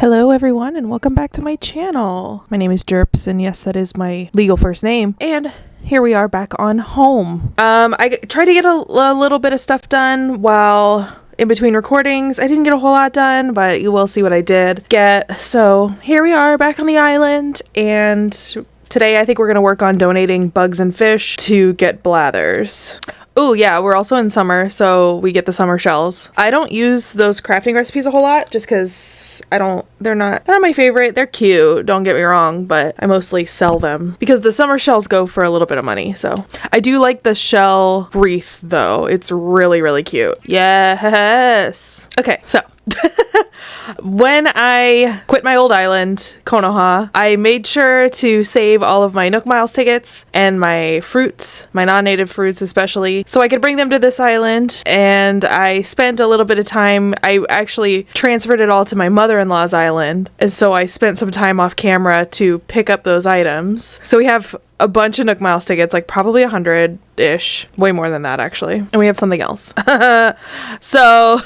Hello everyone and welcome back to my channel. My name is Jerps and yes, that is my legal first name. And here we are back on home. I tried to get a little bit of stuff done while in between recordings. I didn't get a whole lot done, but you will see what I did get. So here we are back on the island, and today I think we're going to work on donating bugs and fish to get Blathers. Oh yeah, we're also in summer, so we get the summer shells. I don't use those crafting recipes a whole lot just because they're not my favorite. They're cute, don't get me wrong, but I mostly sell them because the summer shells go for a little bit of money. So I do like the shell wreath though. It's really, really cute. Yes. Okay, so when I quit my old island, Konoha, I made sure to save all of my Nook Miles tickets and my fruits, my non-native fruits especially, so I could bring them to this island. And I spent a little bit of time, I actually transferred it all to my mother-in-law's island, and so I spent some time off camera to pick up those items. So we have a bunch of Nook Miles tickets, like probably 100-ish, way more than that actually. And we have something else. So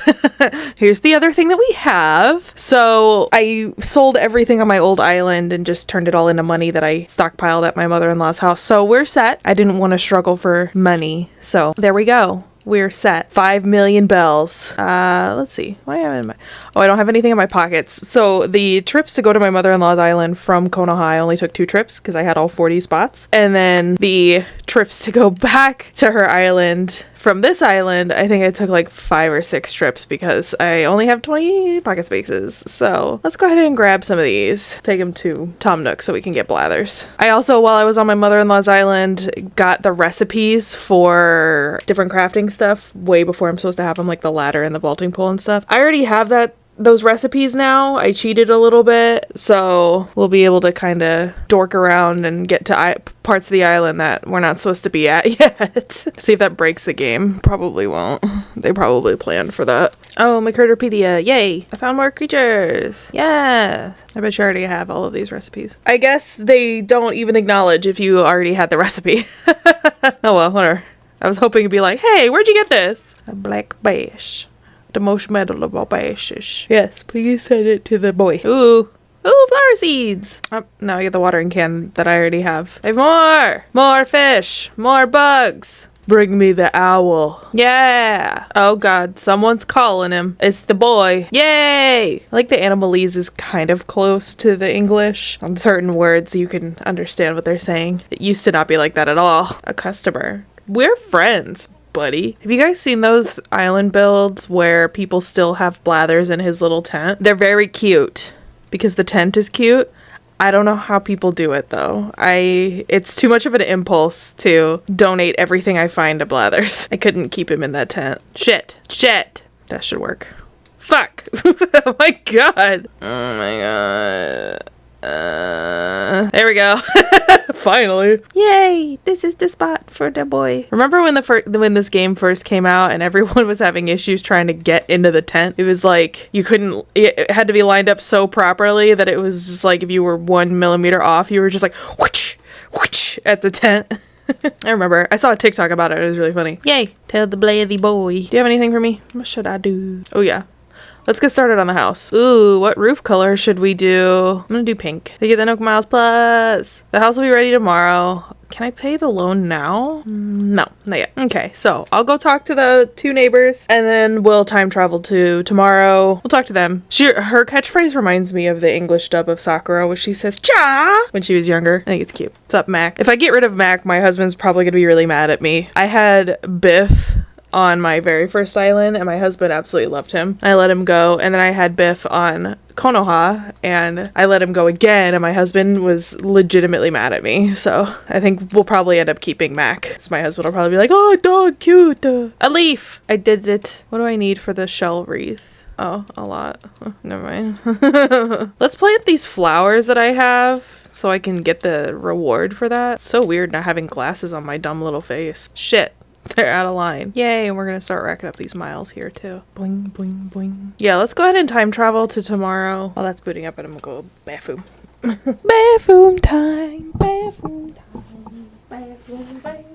here's the other thing that we have. So I sold everything on my old island and just turned it all into money that I stockpiled at my mother-in-law's house. So we're set. I didn't want to struggle for money. So there we go. We're set. 5 million bells. Let's see. What do I have in my... Oh, I don't have anything in my pockets. So the trips to go to my mother-in-law's island from Konoha, I only took 2 trips because I had all 40 spots. And then the trips to go back to her island from this island, I think I took like 5 or 6 trips because I only have 20 pocket spaces. So let's go ahead and grab some of these. Take them to Tom Nook so we can get Blathers. I also, while I was on my mother-in-law's island, got the recipes for different crafting stuff way before I'm supposed to have them, like the ladder and the vaulting pole and stuff. I already have those recipes now. I cheated a little bit, so we'll be able to kind of dork around and get to parts of the island that we're not supposed to be at yet. See if that breaks the game. Probably won't. They probably planned for that. Oh, my Critterpedia. Yay. I found more creatures. Yeah. I bet you already have all of these recipes. I guess they don't even acknowledge if you already had the recipe. Oh well, whatever. I was hoping to be like, hey, where'd you get this? A black bash. The most medalable bashes. Yes, please send it to the boy. Ooh, flower seeds. Oh, now I get the watering can that I already have. I have more fish, more bugs. Bring me the owl. Yeah. Oh god, someone's calling him. It's the boy. Yay. I like the Animalese is kind of close to the English. On certain words, you can understand what they're saying. It used to not be like that at all. A customer. We're friends, buddy. Have you guys seen those island builds where people still have Blathers in his little tent? They're very cute because the tent is cute. I don't know how people do it though. It's too much of an impulse to donate everything I find to Blathers. I couldn't keep him in that tent. Shit. That should work. Fuck. Oh my god. Oh my god. There we go. Finally. Yay! This is the spot for the boy. Remember when this game first came out and everyone was having issues trying to get into the tent? It was like it had to be lined up so properly that it was just like if you were 1 millimeter off, you were just like whoosh, whoosh at the tent. I remember. I saw a TikTok about it. It was really funny. Yay! Tell the blathy boy. Do you have anything for me? What should I do? Oh yeah. Let's get started on the house. Ooh, what roof color should we do? I'm gonna do pink. They get the Nook Miles Plus. The house will be ready tomorrow. Can I pay the loan now? No, not yet. Okay, so I'll go talk to the 2 neighbors and then we'll time travel to tomorrow. We'll talk to them. Her catchphrase reminds me of the English dub of Sakura, where she says cha when she was younger. I think it's cute. What's up, Mac? If I get rid of Mac, my husband's probably gonna be really mad at me. I had Biff on my very first island and my husband absolutely loved him. I let him go, and then I had Biff on Konoha and I let him go again and my husband was legitimately mad at me. So I think we'll probably end up keeping Mac. So my husband will probably be like, oh dog, cute. A leaf. I did it. What do I need for the shell wreath? Oh, a lot. Oh, never mind. Let's plant these flowers that I have so I can get the reward for that. It's so weird not having glasses on my dumb little face. Shit. They're out of line. Yay, and we're gonna start racking up these miles here too. Boing, boing, boing. Yeah, let's go ahead and time travel to tomorrow. While that's booting up, and I'm gonna go bathroom. Bathroom time. Bathroom time. Bathroom time.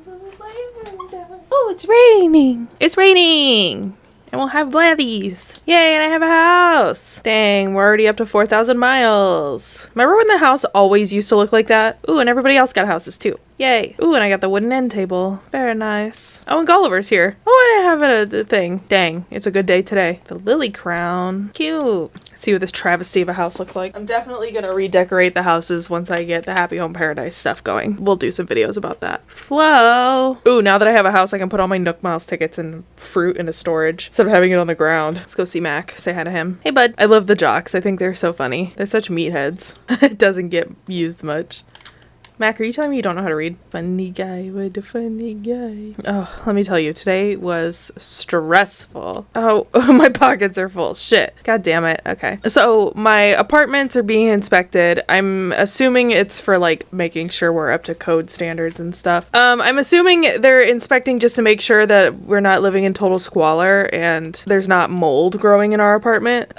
Oh, it's raining. It's raining. and we'll have Blathers. Yay, and I have a house. Dang, we're already up to 4,000 miles. Remember when the house always used to look like that? Ooh, and everybody else got houses too. Yay. Ooh, and I got the wooden end table. Very nice. Oh, and Gulliver's here. Oh, and I have a thing. Dang, it's a good day today. The lily crown. Cute. Let's see what this travesty of a house looks like. I'm definitely gonna redecorate the houses once I get the Happy Home Paradise stuff going. We'll do some videos about that. Flow. Ooh, now that I have a house, I can put all my Nook Miles tickets and fruit into storage instead of having it on the ground. Let's go see Mac. Say hi to him. Hey, bud. I love the jocks. I think they're so funny. They're such meatheads. It doesn't get used much. Mac, are you telling me you don't know how to read? Funny guy, what a funny guy. Oh, let me tell you, today was stressful. Oh, my pockets are full. Shit. God damn it. Okay. So my apartments are being inspected. I'm assuming it's for like making sure we're up to code standards and stuff. I'm assuming they're inspecting just to make sure that we're not living in total squalor and there's not mold growing in our apartment.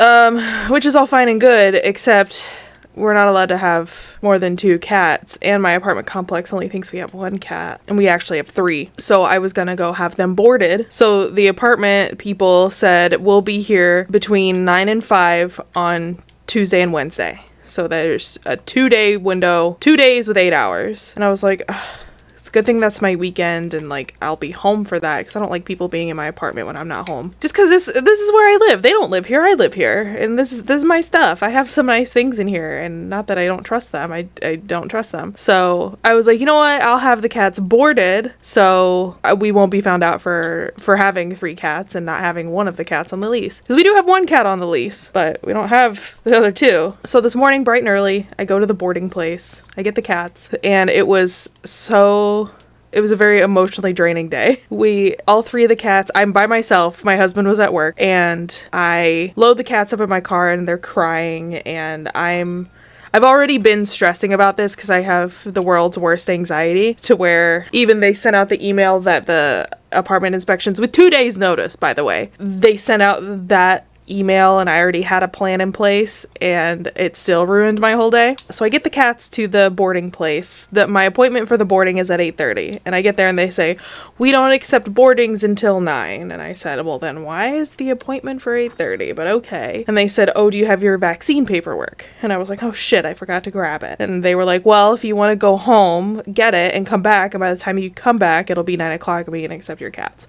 Which is all fine and good, except we're not allowed to have more than 2 cats, and my apartment complex only thinks we have 1 cat, and we actually have 3. So I was gonna go have them boarded. So the apartment people said we'll be here between 9 and 5 on Tuesday and Wednesday. So there's a 2-day window, 2 days with 8 hours. And I was like, ugh. It's a good thing that's my weekend and like I'll be home for that because I don't like people being in my apartment when I'm not home. Just because this is where I live. They don't live here. I live here, and this is my stuff. I have some nice things in here, and not that I don't trust them. I don't trust them. So I was like, you know what? I'll have the cats boarded so we won't be found out for having 3 cats and not having one of the cats on the lease, because we do have 1 cat on the lease, but we don't have the other 2. So this morning, bright and early, I go to the boarding place. I get the cats, and it was a very emotionally draining day. All 3 of the cats, I'm by myself, my husband was at work, and I load the cats up in my car and they're crying, and I've already been stressing about this because I have the world's worst anxiety, to where even they sent out the email that the apartment inspections, with 2 days notice, by the way, they sent out that email and I already had a plan in place, and it still ruined my whole day. So I get the cats to the boarding place. My appointment for the boarding is at 8:30, and I get there and they say, we don't accept boardings until 9. And I said, well, then why is the appointment for 8:30? But okay. And they said, oh, do you have your vaccine paperwork? And I was like, oh shit, I forgot to grab it. And they were like, well, if you want to go home, get it and come back, and by the time you come back, it'll be 9 o'clock and we can accept your cats.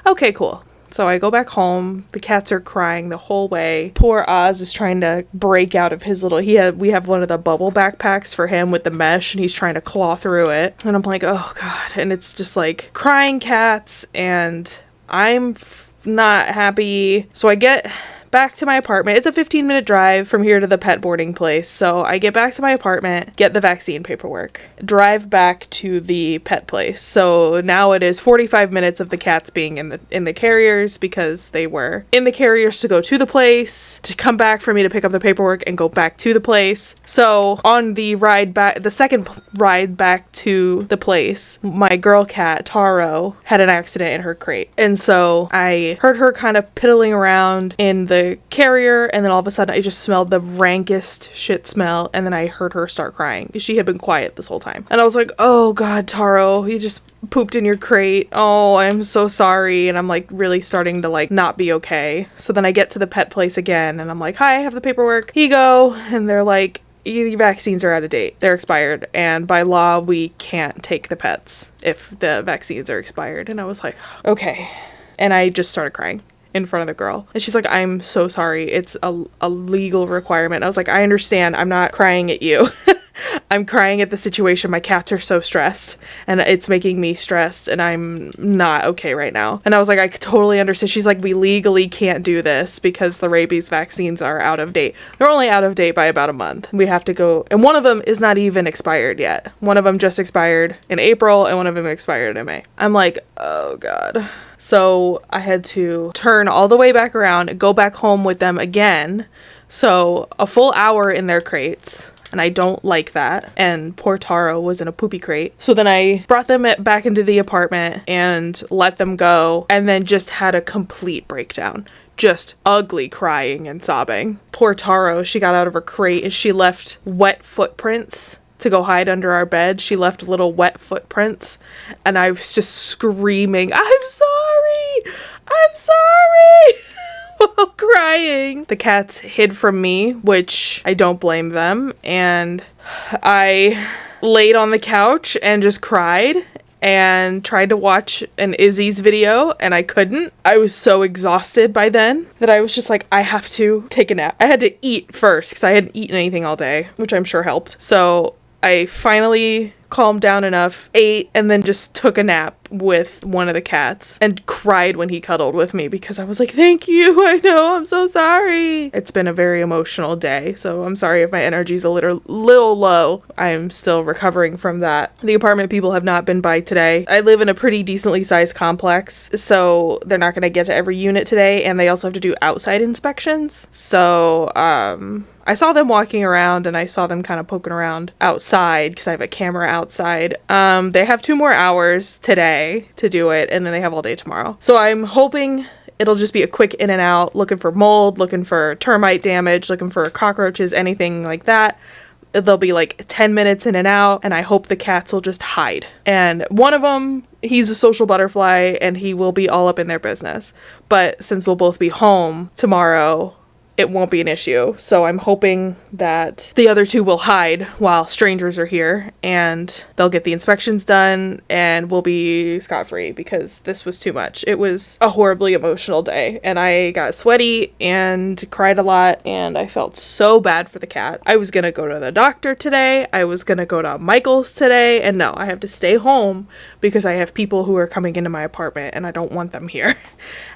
Okay, cool. So I go back home. The cats are crying the whole way. Poor Oz is trying to break out of his little, we have one of the bubble backpacks for him with the mesh, and he's trying to claw through it. And I'm like, oh God. And it's just like crying cats, and I'm not happy. So I get back to my apartment. It's a 15-minute drive from here to the pet boarding place. So I get back to my apartment, get the vaccine paperwork, drive back to the pet place. So now it is 45 minutes of the cats being in the carriers, because they were in the carriers to go to the place, to come back for me to pick up the paperwork and go back to the place. So on the ride back, the second ride back to the place, my girl cat, Taro, had an accident in her crate. And so I heard her kind of piddling around in the carrier, and then all of a sudden I just smelled the rankest shit smell, and then I heard her start crying. She had been quiet this whole time. And I was like, oh God, Taro, you just pooped in your crate. Oh, I'm so sorry. And I'm like really starting to like not be okay. So then I get to the pet place again, and I'm like, hi, I have the paperwork. Here you go. And they're like, your vaccines are out of date. They're expired. And by law, we can't take the pets if the vaccines are expired. And I was like, okay. And I just started crying in front of the girl. And she's like, I'm so sorry. It's a legal requirement. I was like, I understand. I'm not crying at you. I'm crying at the situation. My cats are so stressed, and it's making me stressed, and I'm not okay right now. And I was like, I totally understand. She's like, we legally can't do this because the rabies vaccines are out of date. They're only out of date by about a month. We have to go, and one of them is not even expired yet. One of them just expired in April, and one of them expired in May. I'm like, oh God. So I had to turn all the way back around, go back home with them again. So a full hour in their crates. And I don't like that. And poor Taro was in a poopy crate. So then I brought them back into the apartment and let them go, and then just had a complete breakdown. Just ugly crying and sobbing. Poor Taro, she got out of her crate and she left wet footprints to go hide under our bed. She left little wet footprints, and I was just screaming, I'm sorry! I'm sorry! crying. The cats hid from me, which I don't blame them, and I laid on the couch and just cried and tried to watch an Izzy's video, and I couldn't. I was so exhausted by then that I was just like, I have to take a nap. I had to eat first because I hadn't eaten anything all day, which I'm sure helped. So I finally calmed down enough, ate, and then just took a nap with one of the cats and cried when he cuddled with me because I was like, thank you, I know, I'm so sorry. It's been a very emotional day, so I'm sorry if my energy's a little low. I'm still recovering from that. The apartment people have not been by today. I live in a pretty decently sized complex, so they're not going to get to every unit today, and they also have to do outside inspections. So, I saw them walking around and I saw them kind of poking around outside because I have a camera outside. They have 2 more hours today to do it, and then they have all day tomorrow. So I'm hoping it'll just be a quick in and out, looking for mold, looking for termite damage, looking for cockroaches, anything like that. They'll be like 10 minutes in and out, and I hope the cats will just hide. And one of them, he's a social butterfly and he will be all up in their business. But since we'll both be home tomorrow, it won't be an issue. So I'm hoping that the other 2 will hide while strangers are here, and they'll get the inspections done and we'll be scot-free because this was too much. It was a horribly emotional day, and I got sweaty and cried a lot, and I felt so bad for the cat. I was gonna go to the doctor today. I was gonna go to Michael's today, and no, I have to stay home because I have people who are coming into my apartment and I don't want them here.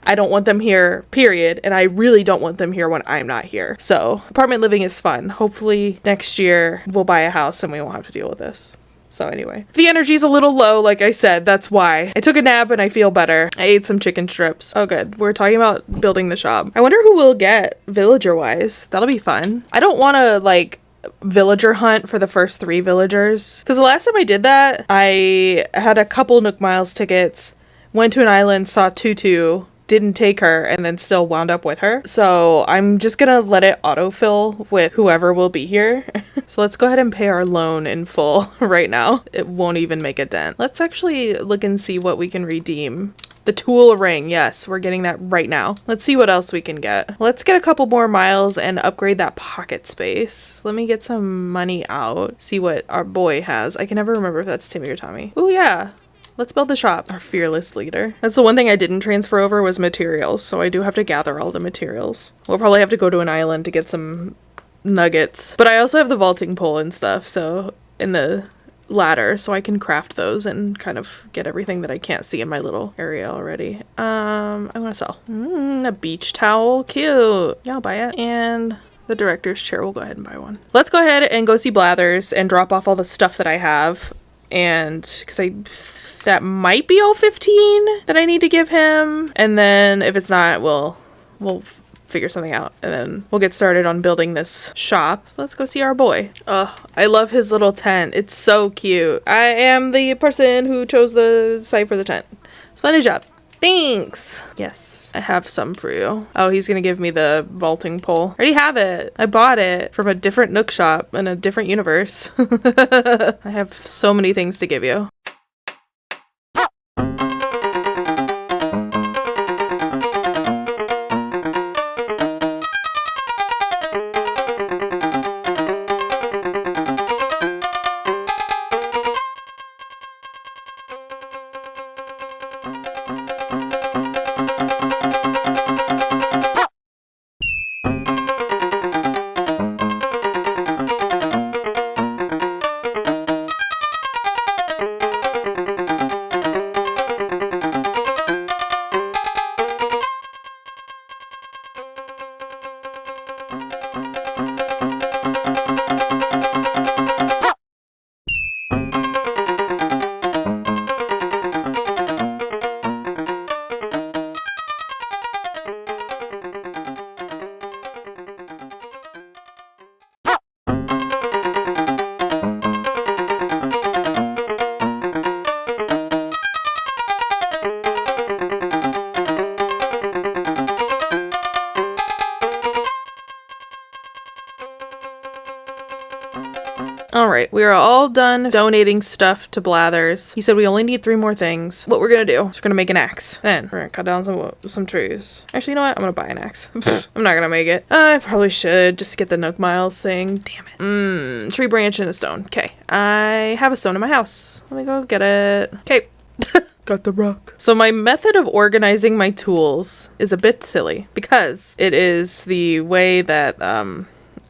I don't want them here, period, and I really don't want them here when I'm not here. So apartment living is fun. Hopefully next year we'll buy a house and we won't have to deal with this. So anyway, the energy's a little low, like I said, that's why. I took a nap and I feel better. I ate some chicken strips. Oh good, we're talking about building the shop. I wonder who we'll get villager wise. That'll be fun. I don't want to like villager hunt for the first 3 villagers, because the last time I did that, I had a couple Nook Miles tickets, went to an island, saw Tutu, didn't take her, and then still wound up with her. So I'm just gonna let it autofill with whoever will be here. So let's go ahead and pay our loan in full right now. It won't even make a dent. Let's actually look and see what we can redeem. The tool ring, yes, we're getting that right now. Let's see what else we can get. Let's get a couple more miles and upgrade that pocket space. Let me get some money out, see what our boy has. I can never remember if that's Timmy or Tommy. Oh yeah. Let's build the shop. Our fearless leader. That's the one thing I didn't transfer over was materials, so I do have to gather all the materials. We'll probably have to go to an island to get some nuggets. But I also have the vaulting pole and stuff, so in the ladder, so I can craft those and kind of get everything that I can't see in my little area already. I want to sell. A beach towel. Cute. Yeah, I'll buy it. And the director's chair, we'll go ahead and buy one. Let's go ahead and go see Blathers and drop off all the stuff that I have. And because that might be all 15 that I need to give him. And then if it's not, we'll figure something out, and then we'll get started on building this shop. So let's go see our boy. Oh, I love his little tent. It's so cute. I am the person who chose the site for the tent. Splendid job. Thanks. Yes, I have some for you. Oh, he's gonna give me the vaulting pole. I already have it. I bought it from a different Nook shop in a different universe. I have so many things to give you. All right, we are all done donating stuff to Blathers. He said we only need 3 more things. What we're gonna do is we're gonna make an axe. Then we're gonna cut down some trees. Actually, you know what? I'm gonna buy an axe. I'm not gonna make it. I probably should just get the Nook Miles thing. Damn it. Tree branch and a stone. Okay, I have a stone in my house. Let me go get it. Okay. Got the rock. So my method of organizing my tools is a bit silly because it is the way that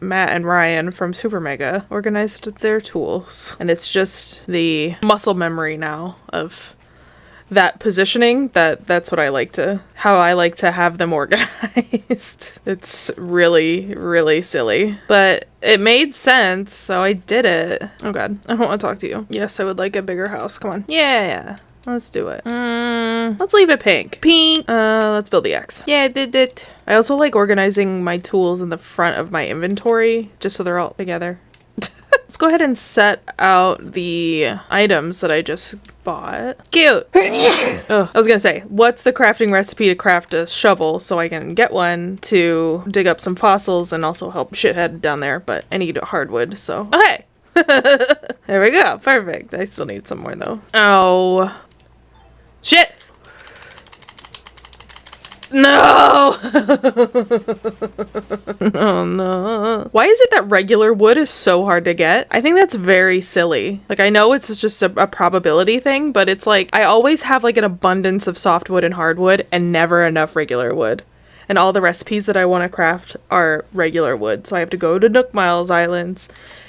Matt and Ryan from Super Mega organized their tools. And it's just the muscle memory now of that positioning that's what how I like to have them organized. It's really, really silly. But it made sense, so I did it. Oh god, I don't want to talk to you. Yes, I would like a bigger house. Come on. Yeah. Let's do it. Let's leave it pink. Pink. Let's build the X. Yeah, I did it. I also like organizing my tools in the front of my inventory, just so they're all together. Let's go ahead and set out the items that I just bought. Cute. I was gonna say, what's the crafting recipe to craft a shovel so I can get one to dig up some fossils and also help shithead down there, but I need hardwood, so. Okay. There we go. Perfect. I still need some more though. Oh. Shit! No! Oh no. Why is it that regular wood is so hard to get? I think that's very silly. Like, I know it's just a probability thing, but it's like, I always have like an abundance of softwood and hardwood and never enough regular wood. And all the recipes that I want to craft are regular wood. So I have to go to Nook Miles Islands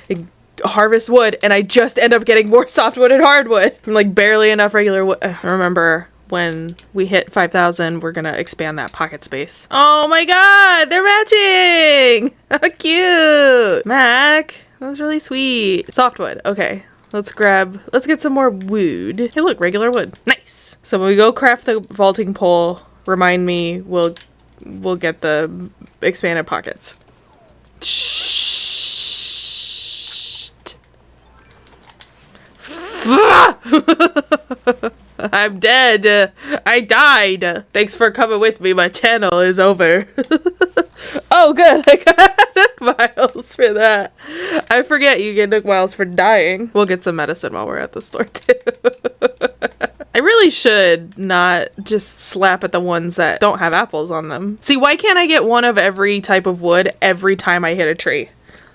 and harvest wood, and I just end up getting more softwood and hardwood. Like, barely enough regular wood. Remember, when we hit 5,000, we're gonna expand that pocket space. Oh my god, they're matching! How cute! Mac, that was really sweet. Softwood, okay. Let's get some more wood. Hey look, regular wood. Nice! So when we go craft the vaulting pole, remind me, we'll get the expanded pockets. Shh. I'm dead. I died. Thanks for coming with me. My channel is over. Oh, good. I got Nook Miles for that. I forget you get Nook Miles for dying. We'll get some medicine while we're at the store, too. I really should not just slap at the ones that don't have apples on them. See, why can't I get one of every type of wood every time I hit a tree?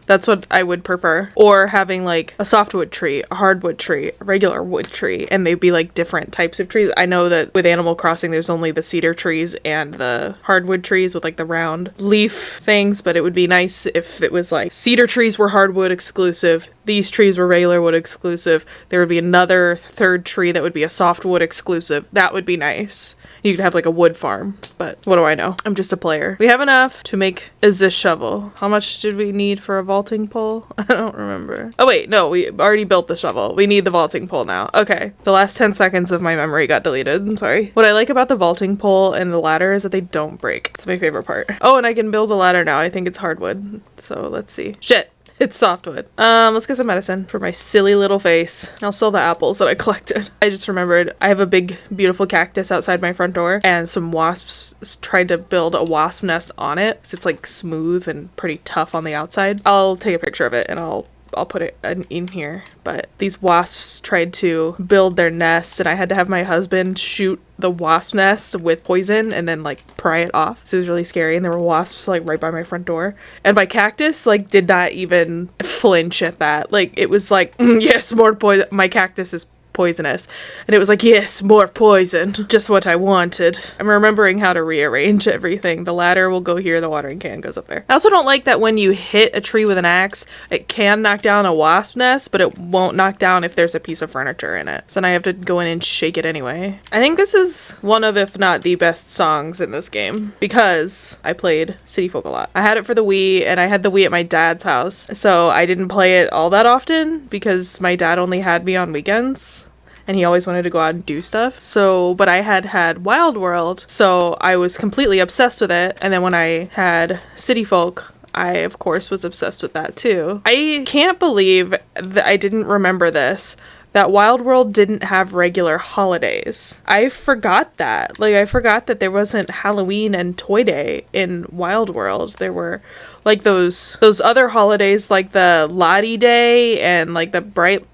That's what I would prefer. Or having like a softwood tree, a hardwood tree, a regular wood tree, and they'd be like different types of trees. I know that with Animal Crossing, there's only the cedar trees and the hardwood trees with like the round leaf things, but it would be nice if it was like cedar trees were hardwood exclusive, these trees were regular wood exclusive, there would be another third tree that would be a softwood exclusive. That would be nice. You could have like a wood farm, but what do I know? I'm just a player. We have enough to make a shovel. How much did we need for a vaulting pole? I don't remember. Oh wait, no, we already built the shovel. We need the vaulting pole now. Okay. The last 10 seconds of my memory got deleted. I'm sorry. What I like about the vaulting pole and the ladder is that they don't break. It's my favorite part. Oh, and I can build a ladder now. I think it's hardwood. So let's see. Shit. It's softwood. Let's get some medicine for my silly little face. I'll sell the apples that I collected. I just remembered I have a big, beautiful cactus outside my front door, and some wasps tried to build a wasp nest on it. So it's like smooth and pretty tough on the outside. I'll take a picture of it and I'll put it in here. But these wasps tried to build their nest, and I had to have my husband shoot the wasp nest with poison and then like pry it off. So it was really scary, and there were wasps like right by my front door, and my cactus like did not even flinch at that. Like it was like, yes, more poison. My cactus is poisonous, and it was like, yes, more poison, just what I wanted. I'm remembering how to rearrange everything. The ladder will go here, the watering can goes up there. I also don't like that when you hit a tree with an axe, it can knock down a wasp nest, but it won't knock down if there's a piece of furniture in it. So now I have to go in and shake it anyway. I think this is one of, if not the best songs in this game, because I played City Folk a lot. I had it for the Wii, and I had the Wii at my dad's house, so I didn't play it all that often because my dad only had me on weekends. And he always wanted to go out and do stuff. So, but I had Wild World, so I was completely obsessed with it. And then when I had City Folk, I, of course, was obsessed with that too. I can't believe that I didn't remember this, that Wild World didn't have regular holidays. I forgot that. Like, I forgot that there wasn't Halloween and Toy Day in Wild World. There were like those other holidays, like the Lottie Day and like the Bright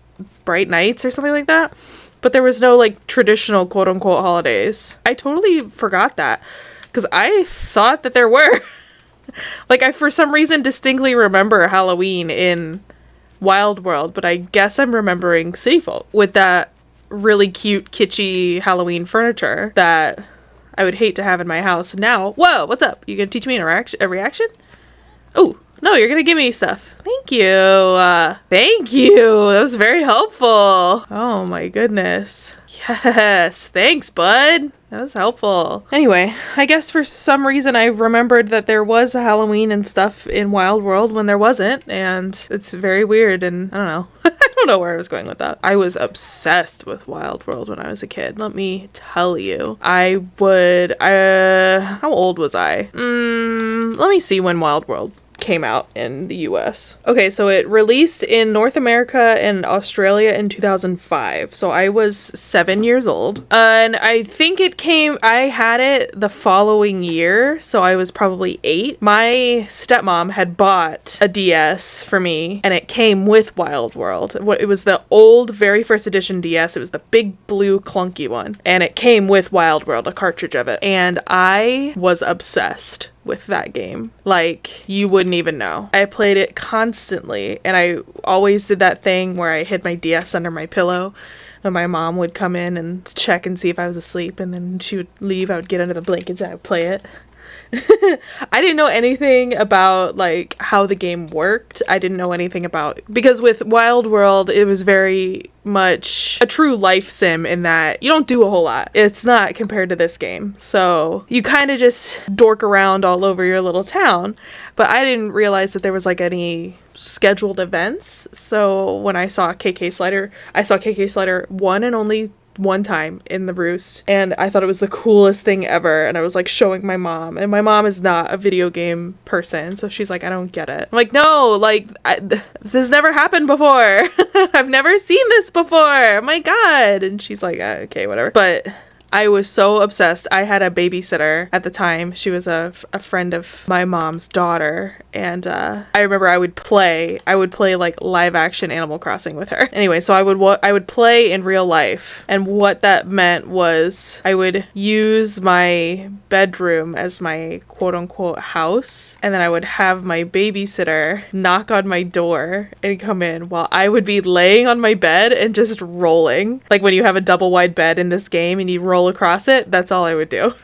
Nights or something like that. But there was no like traditional quote unquote holidays. I totally forgot that because I thought that there were. Like, I for some reason distinctly remember Halloween in Wild World, but I guess I'm remembering City Folk with that really cute, kitschy Halloween furniture that I would hate to have in my house now. Whoa, what's up? You gonna teach me a reaction? Oh, no, you're gonna give me stuff. Thank you. Thank you. That was very helpful. Oh my goodness. Yes. Thanks, bud. That was helpful. Anyway, I guess for some reason I remembered that there was a Halloween and stuff in Wild World when there wasn't, and it's very weird, and I don't know. I don't know where I was going with that. I was obsessed with Wild World when I was a kid, let me tell you. How old was I? Let me see when Wild World came out in the US. Okay, so it released in North America and Australia in 2005. So I was 7 years old. And I think I had it the following year. So I was probably 8. My stepmom had bought a DS for me and it came with Wild World. It was the old, very first edition DS. It was the big blue clunky one. And it came with Wild World, a cartridge of it. And I was obsessed with that game. Like, you wouldn't even know. I played it constantly, and I always did that thing where I hid my DS under my pillow, and my mom would come in and check and see if I was asleep, and then she would leave. I would get under the blankets and I would play it. I didn't know anything about like how the game worked. I didn't know anything about, because with Wild World it was very much a true life sim in that you don't do a whole lot. It's not compared to this game. So you kind of just dork around all over your little town. But I didn't realize that there was like any scheduled events. So when I saw KK Slider one and only one time in the Roost, and I thought it was the coolest thing ever, and I was like showing my mom, and my mom is not a video game person, so she's like, I don't get it. I'm like, no, like this has never happened before. I've never seen this before, oh my god. And she's like, okay, whatever. But I was so obsessed. I had a babysitter at the time. She was a friend of my mom's daughter. And I remember I would play like live action Animal Crossing with her. Anyway, so I would play in real life. And what that meant was I would use my bedroom as my quote unquote house. And then I would have my babysitter knock on my door and come in while I would be laying on my bed and just rolling. Like when you have a double wide bed in this game and you roll across it, that's all I would do.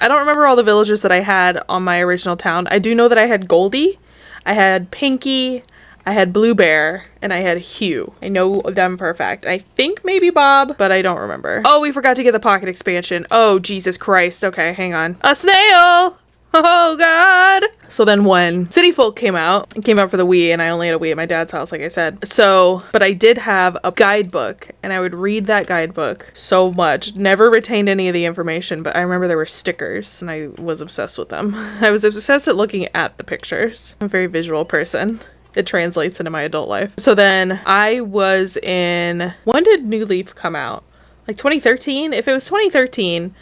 I don't remember all the villagers that I had on my original town. I do know that I had Goldie, I had Pinky, I had Blue Bear, and I had Hugh. I know them for a fact. I think maybe Bob, but I don't remember. Oh, we forgot to get the pocket expansion. Oh, Jesus Christ. Okay, hang on. A snail! Oh god. So then when City Folk came out, it came out for the Wii, and I only had a Wii at my dad's house, like I said. So, but I did have a guidebook, and I would read that guidebook so much. Never retained any of the information, but I remember there were stickers, and I was obsessed with them. I was obsessed at looking at the pictures. I'm a very visual person. It translates into my adult life. So then I was in, when did New Leaf come out? Like 2013? If it was 2013,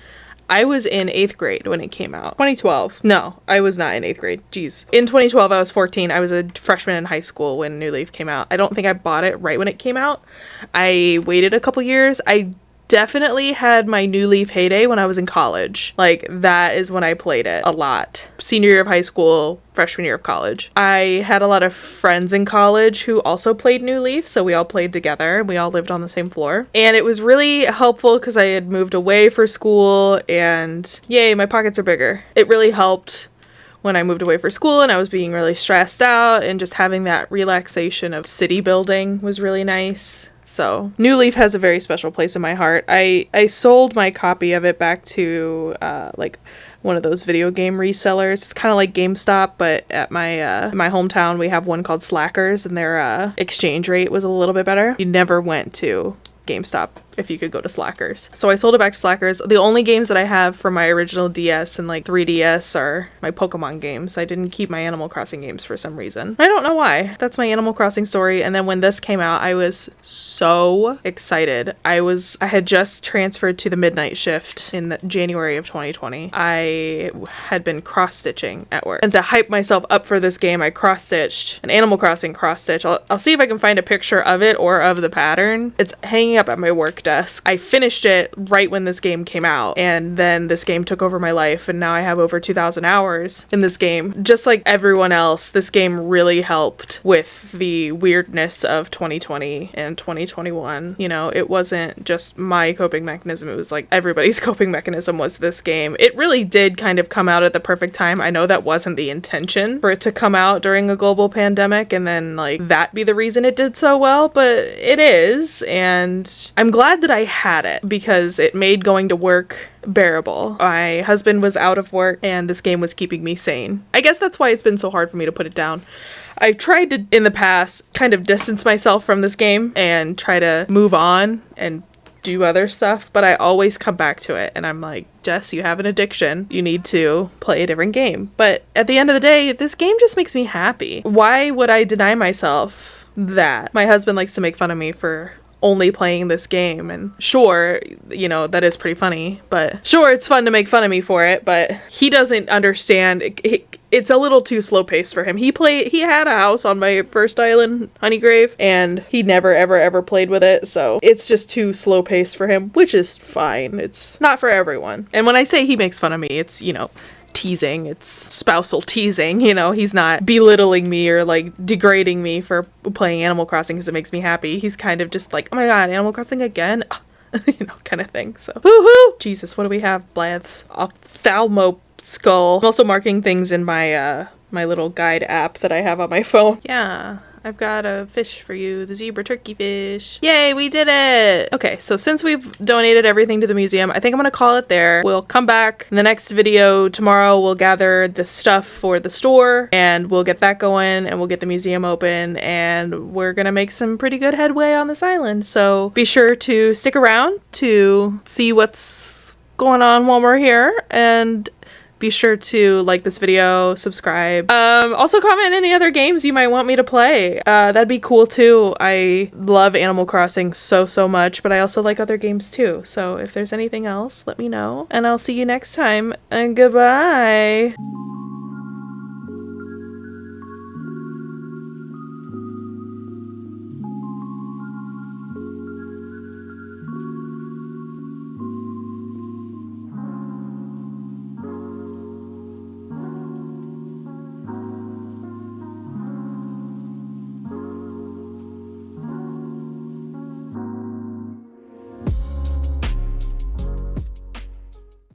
I was in 8th grade when it came out. 2012. No, I was not in 8th grade. Jeez. In 2012, I was 14. I was a freshman in high school when New Leaf came out. I don't think I bought it right when it came out. I waited a couple years. I definitely had my New Leaf heyday when I was in college. Like, that is when I played it a lot. Senior year of high school, freshman year of college. I had a lot of friends in college who also played New Leaf, so we all played together. We all lived on the same floor. And it was really helpful because I had moved away for school, and yay, my pockets are bigger. It really helped when I moved away for school and I was being really stressed out, and just having that relaxation of city building was really nice. So New Leaf has a very special place in my heart. I sold my copy of it back to like one of those video game resellers. It's kind of like GameStop, but at my hometown we have one called Slackers, and their exchange rate was a little bit better. You never went to GameStop if you could go to Slackers. So I sold it back to Slackers. The only games that I have from my original DS and like 3DS are my Pokemon games. I didn't keep my Animal Crossing games for some reason. I don't know why. That's my Animal Crossing story. And then when this came out, I was so excited. I had just transferred to the midnight shift in January of 2020. I had been cross-stitching at work. And to hype myself up for this game, I cross-stitched an Animal Crossing cross-stitch. I'll see if I can find a picture of it or of the pattern. It's hanging up at my work desk. I finished it right when this game came out, and then this game took over my life, and now I have over 2,000 hours in this game. Just like everyone else, this game really helped with the weirdness of 2020 and 2021. You know, it wasn't just my coping mechanism, it was like everybody's coping mechanism was this game. It really did kind of come out at the perfect time. I know that wasn't the intention for it to come out during a global pandemic and then like that be the reason it did so well, but it is, and I'm glad that I had it because it made going to work bearable. My husband was out of work and this game was keeping me sane. I guess that's why it's been so hard for me to put it down. I've tried to, in the past, kind of distance myself from this game and try to move on and do other stuff, but I always come back to it and I'm like, Jess, you have an addiction. You need to play a different game. But at the end of the day, this game just makes me happy. Why would I deny myself that? My husband likes to make fun of me for only playing this game, and sure, you know, that is pretty funny, but sure, it's fun to make fun of me for it, but he doesn't understand. It's a little too slow paced for him. He had a house on my first island, Honeygrave, and he never ever played with it, so it's just too slow paced for him, which is fine. It's not for everyone. And when I say he makes fun of me, it's, you know, teasing, it's spousal teasing, you know, he's not belittling me or like degrading me for playing Animal Crossing because it makes me happy. He's kind of just like, oh my god, Animal Crossing again? You know, kind of thing. So woohoo! Jesus, what do we have? Blaths, ophthalmo skull. I'm also marking things in my my little guide app that I have on my phone. Yeah, I've got a fish for you, the zebra turkey fish. Yay, we did it! Okay, so since we've donated everything to the museum, I think I'm gonna call it there. We'll come back in the next video tomorrow. We'll gather the stuff for the store, and we'll get that going, and we'll get the museum open, and we're gonna make some pretty good headway on this island. So be sure to stick around to see what's going on while we're here, and be sure to like this video, subscribe. Also comment any other games you might want me to play. That'd be cool too. I love Animal Crossing so much, but I also like other games too. So if there's anything else, let me know. And I'll see you next time, and goodbye.